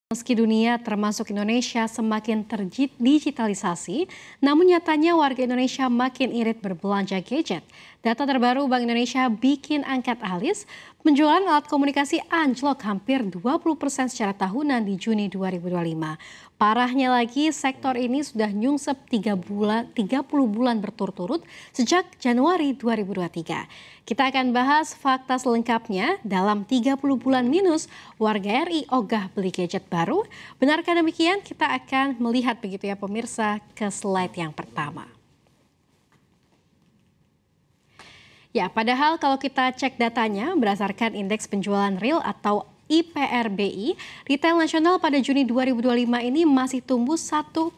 Meski dunia termasuk Indonesia semakin terdigitalisasi, namun nyatanya warga Indonesia makin irit berbelanja gadget. Data terbaru Bank Indonesia bikin angkat alis, penjualan alat komunikasi anjlok hampir 20% secara tahunan di Juni 2025. Parahnya lagi, sektor ini sudah nyungsep 30 bulan berturut-turut sejak Januari 2023. Kita akan bahas fakta selengkapnya dalam 30 bulan minus warga RI ogah beli gadget baru. Benarkah demikian? Kita akan melihat begitu ya pemirsa ke slide yang pertama. Ya, padahal kalau kita cek datanya berdasarkan indeks penjualan real atau IPRBI, retail nasional pada Juni 2025 ini masih tumbuh 1,3%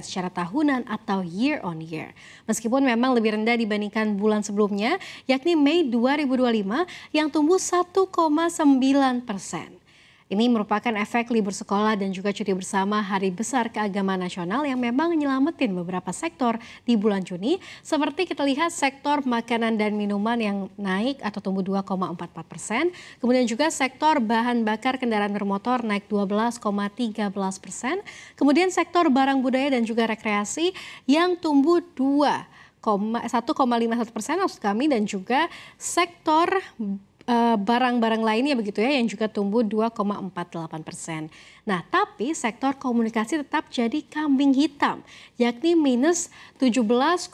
secara tahunan atau year on year. Meskipun memang lebih rendah dibandingkan bulan sebelumnya, yakni Mei 2025 yang tumbuh 1,9%. Ini merupakan efek libur sekolah dan juga cuti bersama Hari Besar Keagamaan Nasional yang memang nyelamatin beberapa sektor di bulan Juni. Seperti kita lihat sektor makanan dan minuman yang naik atau tumbuh 2,44%. Kemudian juga sektor bahan bakar kendaraan bermotor naik 12,13%. Kemudian sektor barang budaya dan juga rekreasi yang tumbuh 1,51% maksud kami, dan juga sektor barang-barang lainnya begitu ya yang juga tumbuh 2,48%. Nah, tapi sektor komunikasi tetap jadi kambing hitam, yakni minus 17,86%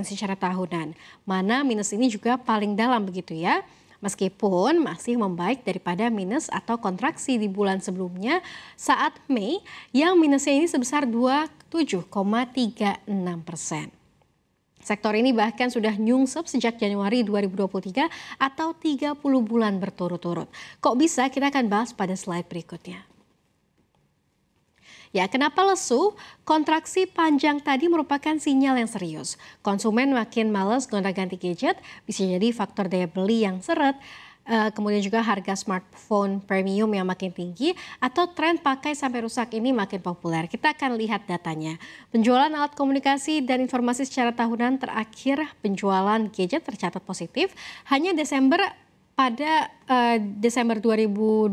secara tahunan. Mana minus ini juga paling dalam begitu ya. Meskipun masih membaik daripada minus atau kontraksi di bulan sebelumnya saat Mei yang minusnya ini sebesar 27,36%. Sektor ini bahkan sudah nyungsep sejak Januari 2023 atau 30 bulan berturut-turut. Kok bisa? Kita akan bahas pada slide berikutnya. Ya, kenapa lesu? Kontraksi panjang tadi merupakan sinyal yang serius. Konsumen makin males gonta-ganti gadget, bisa jadi faktor daya beli yang seret, kemudian juga harga smartphone premium yang makin tinggi, atau tren pakai sampai rusak ini makin populer. Kita akan lihat datanya. Penjualan alat komunikasi dan informasi secara tahunan terakhir penjualan gadget tercatat positif. Hanya pada Desember 2022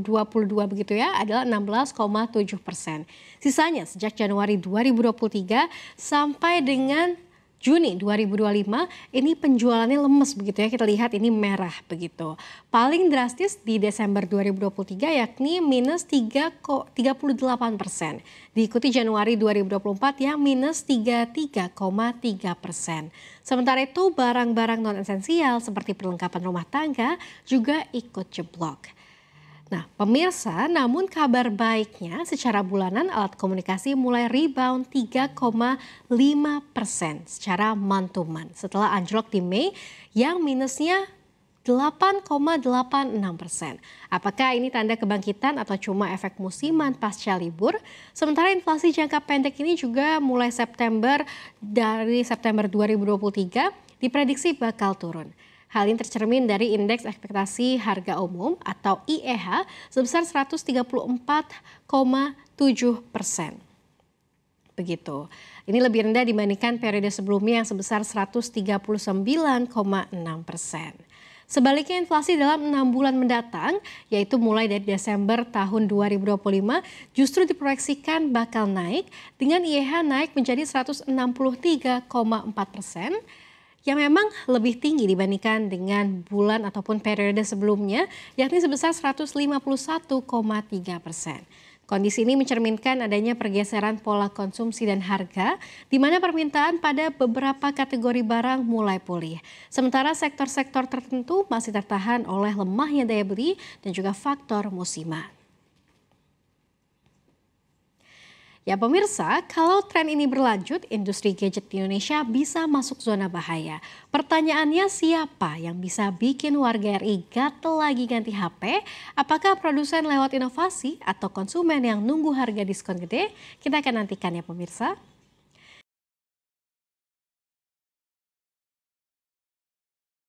begitu ya adalah 16,7%. Sisanya sejak Januari 2023 sampai dengan Juni 2025 ini penjualannya lemes begitu ya, kita lihat ini merah begitu. Paling drastis di Desember 2023 yakni minus 38%. Diikuti Januari 2024 yang minus 33,3%. Sementara itu barang-barang non esensial seperti perlengkapan rumah tangga juga ikut jeblok. Nah, pemirsa, namun kabar baiknya secara bulanan alat komunikasi mulai rebound 3,5% secara month to month setelah anjlok di Mei yang minusnya 8,86%. Apakah ini tanda kebangkitan atau cuma efek musiman pasca libur? Sementara inflasi jangka pendek ini juga mulai dari September 2023 diprediksi bakal turun. Hal ini tercermin dari indeks ekspektasi harga umum atau IEH sebesar 134,7%. Begitu. Ini lebih rendah dibandingkan periode sebelumnya yang sebesar 139,6%. Sebaliknya inflasi dalam 6 bulan mendatang, yaitu mulai dari Desember tahun 2025, justru diproyeksikan bakal naik dengan IEH naik menjadi 163,4%. Yang memang lebih tinggi dibandingkan dengan bulan ataupun periode sebelumnya, yakni sebesar 151,3%. Kondisi ini mencerminkan adanya pergeseran pola konsumsi dan harga, di mana permintaan pada beberapa kategori barang mulai pulih. Sementara sektor-sektor tertentu masih tertahan oleh lemahnya daya beli dan juga faktor musiman. Ya pemirsa, kalau tren ini berlanjut, industri gadget di Indonesia bisa masuk zona bahaya. Pertanyaannya, siapa yang bisa bikin warga RI gatel lagi ganti HP? Apakah produsen lewat inovasi atau konsumen yang nunggu harga diskon gede? Kita akan nantikan ya pemirsa.